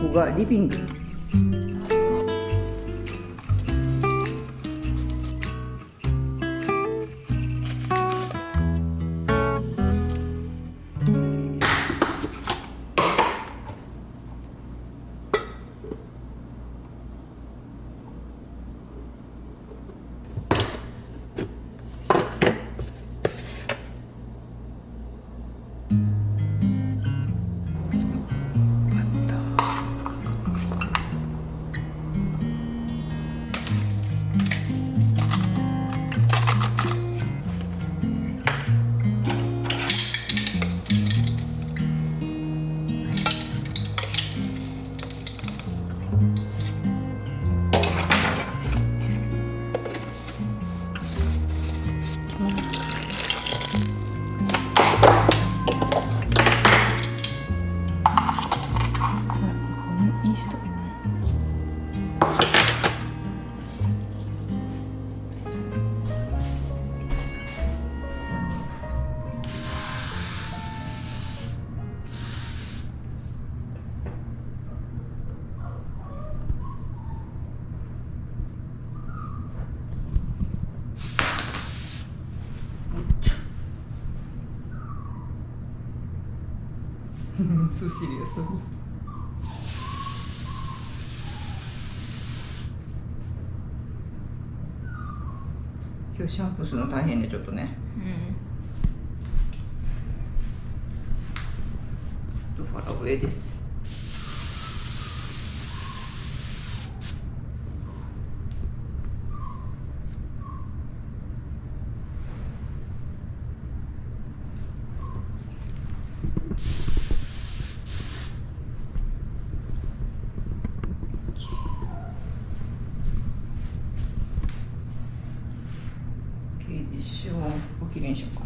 こがリビング。So serious. 今日シャンプーするの大変でちょっとね。ファラウェイです。一応おきれいにしようかな。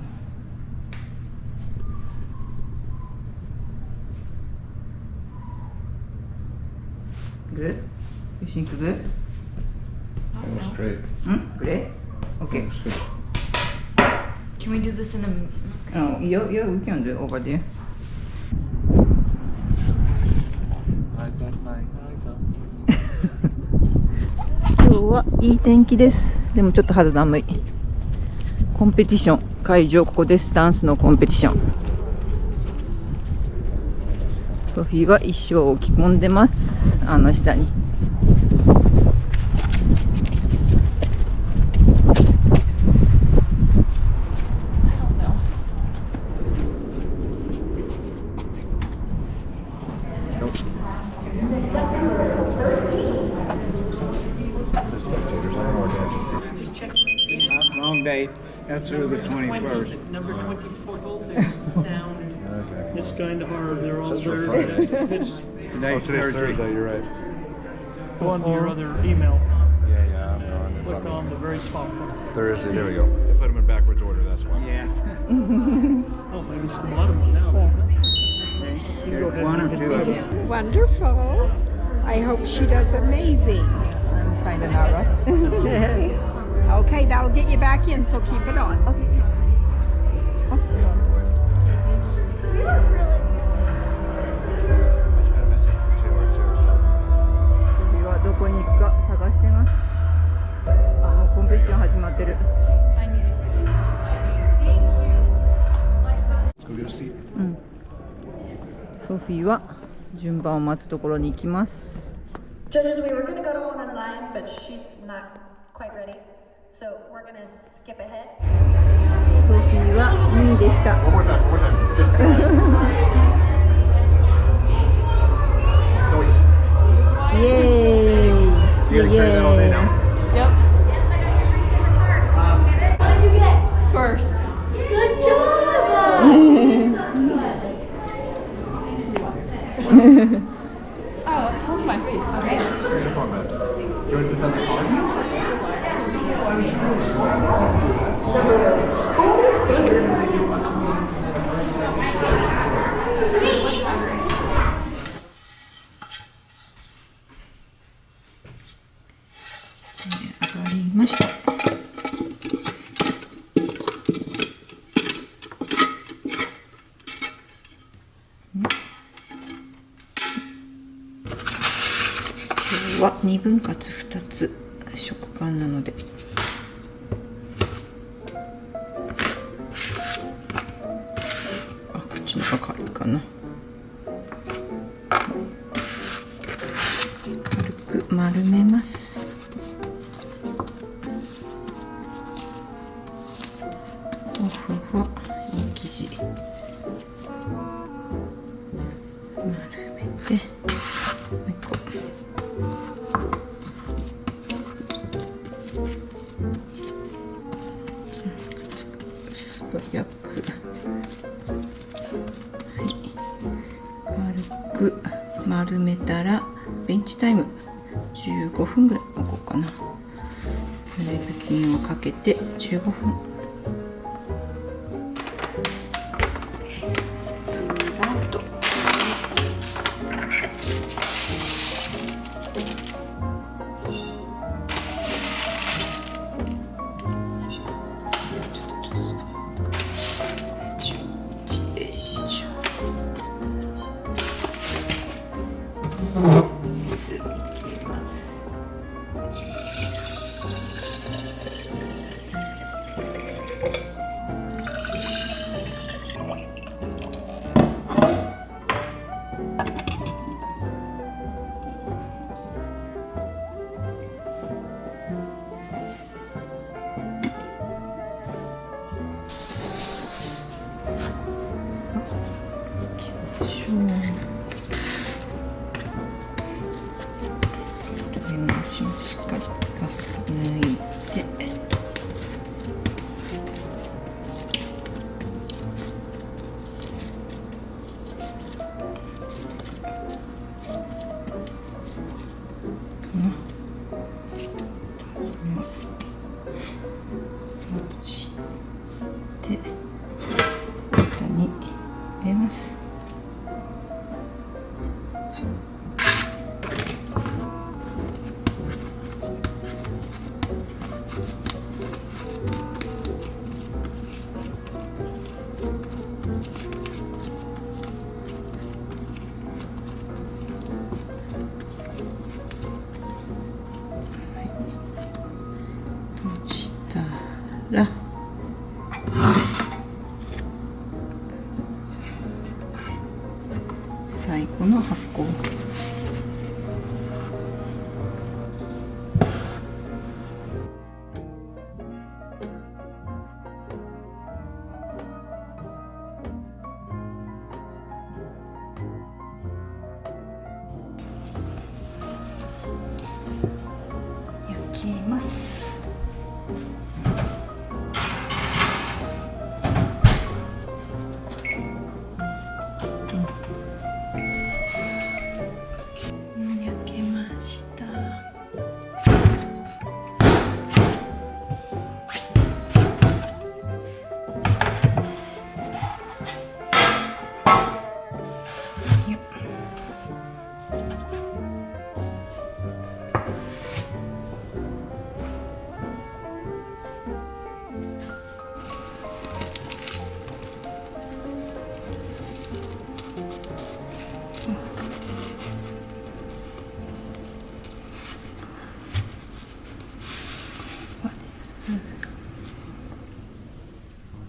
Good? You think good? That looks great. Great? Okay. Looks good. Can we do this in a? Oh, yeah, we can do it over there. I got my iPhone. 今日はいい天気です。でもちょっと肌寒い。コンペティション会場、ここです。ダンスのコンペティション。ソフィーは一生を着込んでます。あの下に。Wrong date. That's through the 21st. Number 24, there's sound. Okay. It's kind of hard. They're all Says for there. Friday. It's Oh, Today's today's Thursday. Thursday, you're right. go on to your other emails. Yeah, I'm on. Click on the very top one. Thursday, there we go. I put them in backwards order, that's why. Yeah. Oh, maybe it's the bottom one now. You can go ahead One or and two hit of the- them. Wonderful. I hope she does amazing. I'm kind of nervous. Okay, that'll get you back in, so keep it on. Two or two, so. ソフィーはどこに行くか探してます。あ、もうコンペティション始まってる。 Let's go get a seat. ソフィーは順番を待つところに行きます。 Judges, we were going to go to 109, but she's not quite ready. So we're going to skip ahead. ソフィーは2位でした。 One more time. Just noise. イエーイ。 You're gonna carry that all day now? Yep. First. Good job! Oh, that killed my face. Here's your phone, man. Do you want to put that in the car? Sure. 上がりました。2分割2つ食パンなので、あ、こっちの方が軽いかな。軽く丸めます。ふわふわいい生地丸めて、もう一個素早く、軽く丸めたらベンチタイム15分ぐらい置こうかな。濡れ布巾をかけて15分。スプーンラート、水入れます。しっかりガス抜いて、閉じて蓋に入れます。ら最後の発酵、焼きます。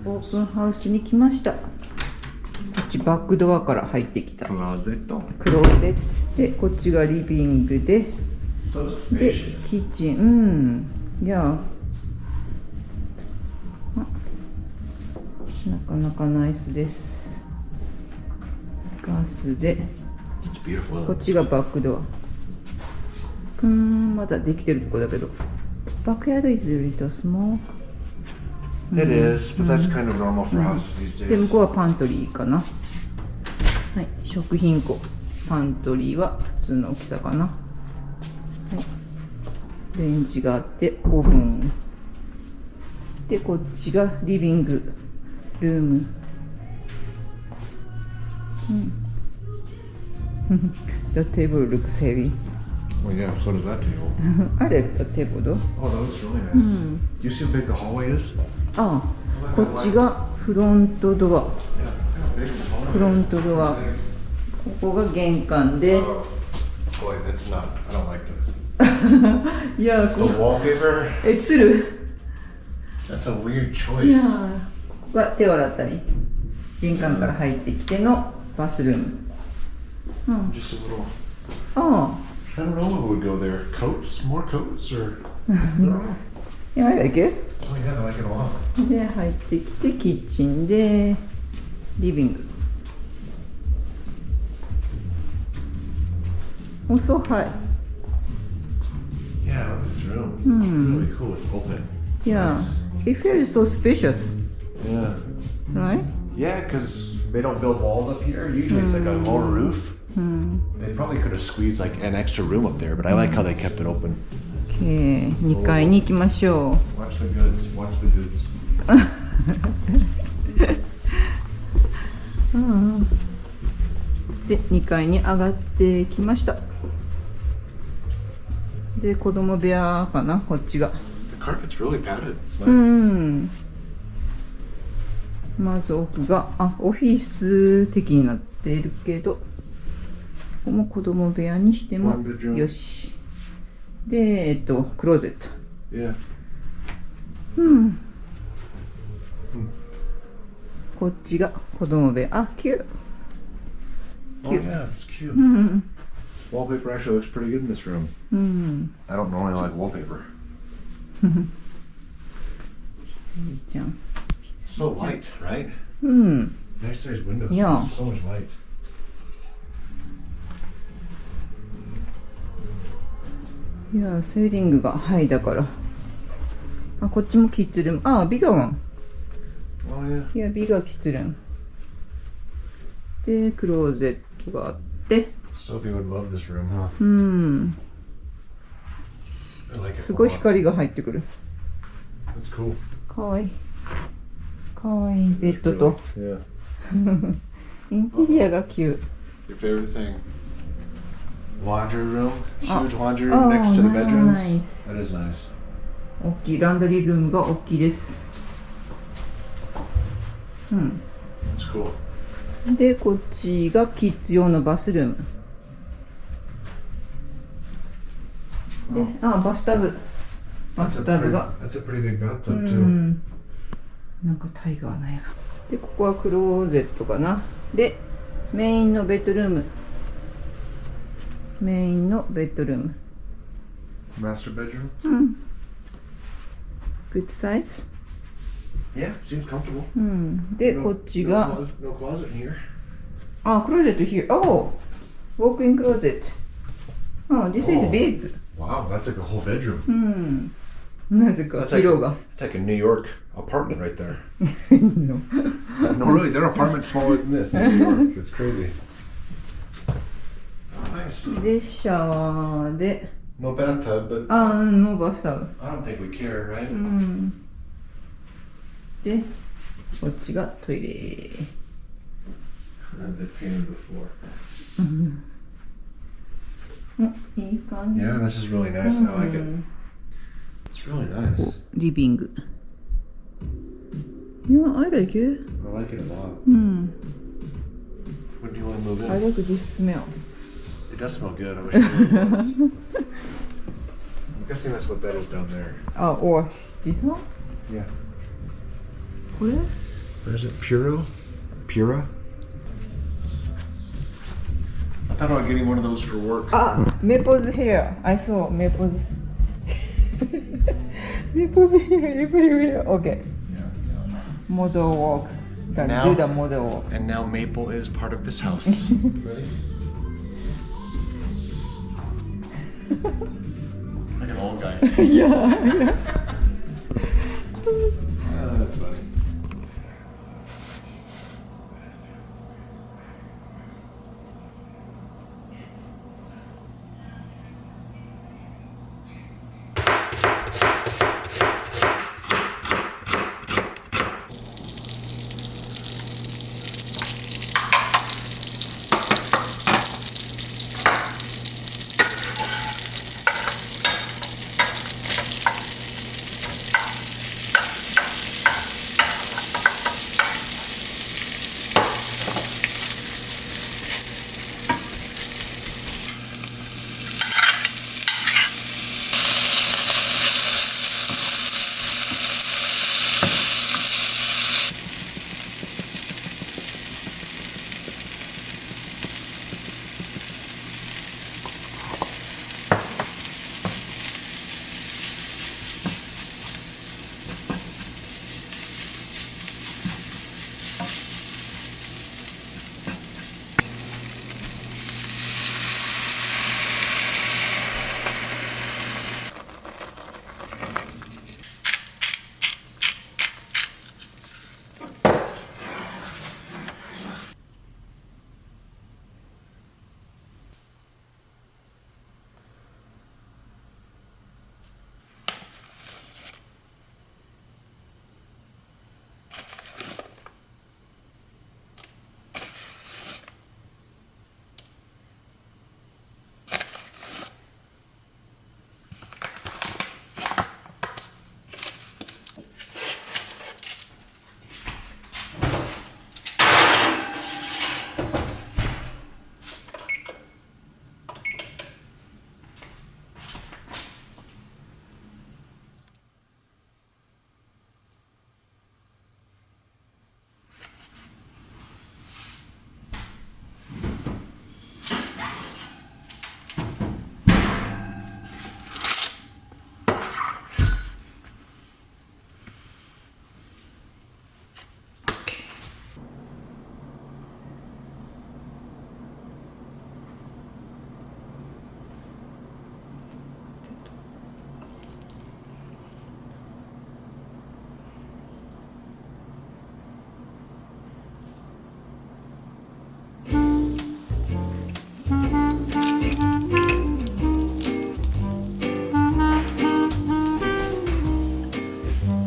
オープンハウスに来ました。こっちバックドアから入ってきた。クローゼット。で、こっちがリビングで、で、キッチン。いや、なかなかナイスです。ガスで、こっちがバックドア。まだできてるとこだけど、バックヤード is little small。It is, but that's kind of normal for houses these で、向 days. こうはパントリーかな。はい、食品庫。パントリーは普通の大きさかな。はい、レンジがあって、オーブン。で、こっちがリビング、ルーム。The table looks heavy. Well, yeah, so does that table. あれ、the table? Oh, that looks really nice. Do you see how big the hallway is? ああ、こっちがフロントドア。 Yeah, look how big the hallway フロントドア。ここが玄関で。 Boy, that's not, I don't like that. いや The wallpaper? つる That's a weird い choice. やここは手を洗ったり玄関から入ってきてのバスルーム Just a little. あ I don't know what would go there. Coats? More coats? Or. I don't know. あいやだけ Oh, yeah, I like it a lot. で入ってきてキッチンでリビングおそうはい Yeah, I love this room. Really cool. It's open. It's Yeah, nice. it feels so spacious, Yeah. right? Yeah, because they don't build walls up here. Usually it's like a lower roof. They probably could have squeezed like an extra room up there, but I like how they kept it open. Okay, 2階に行きましょ Watch the goods. Watch the goods. う。で、2階に上がってきました。で、子供部屋かな、こっちが。The carpet's really padded. It's う nice. ん。まず奥が、オフィス的になっているけど、ここも子供部屋にしても One bedroom. よし。で、クローゼット。Yeah. こっちが子供部屋。あ、キュー。 Oh, Cute. yeah, it's cute. Wallpaper actually looks pretty good in this room. I don't normally like wallpaper. 羊ちゃん。 So light, right? うん。 Nice sized windows. Yeah. So much light. いや、セーリングがはいだから。あ、こっちもキッズルーム。あ、ビガワン。 Oh, yeah. いや、ビガキッズルーム。で、クローゼットがあって。 Sophie would love this room, huh? うん。 I like it. すごい a lot. 光が入ってくる。 That's cool. かわいい。かわいいベッドと。 Yeah. インテリアがキュー。 Your favorite thing? Laundry room. Huge laundry Oh, room next to the bedrooms. nice. That is nice. 大きいランドリールームが大きいです。うん。 That's cool. で、こっちがキッズ用のバスルーム。で、バスタブ。バ That's ス a タブ pretty, が。 that's a pretty big bathtub う too. ん。なんかタイガーの絵が。で、ここはクローゼットかな。で、メインのベッドルーム。メインのベッドルーム。 Master bedroom. Good size? Yeah, seems comfortable. うん。で、こっちが。 No closet in here. クローゼット here. Oh! Walk-in closet. Oh, this is Oh. big. Wow, that's like a whole bedroom. うん。なぜか That's like, 色が。 it's like a New York apartment right there. No. No, really, there are apartments smaller than this in New York. It's crazy. Oh, nice. で、シャワーで。 No bathtub, but ノーバスタブ。 I don't think we care, right? うん。で、こっちがトイレ。 They painted before. いい感じ。 Yeah, this is really nice. I like it. It's really nice. リビング。Yeah, I like it. I like it a lot. うん。 When do you want to move in? I like this smell. It does smell good. I wish I knew what it was. I'm guessing that's what that is down there. Or this one? Yeah. これ What is it? Puro? Pura? I thought about getting one of those for work. Maple's hair. I saw Maple's. Maple's hair everywhere. Okay. Yeah. Model walk. Now- Do the model walk. And now Maple is part of this house. Ready? Like an old guy. Yeah. That's funny.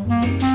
う。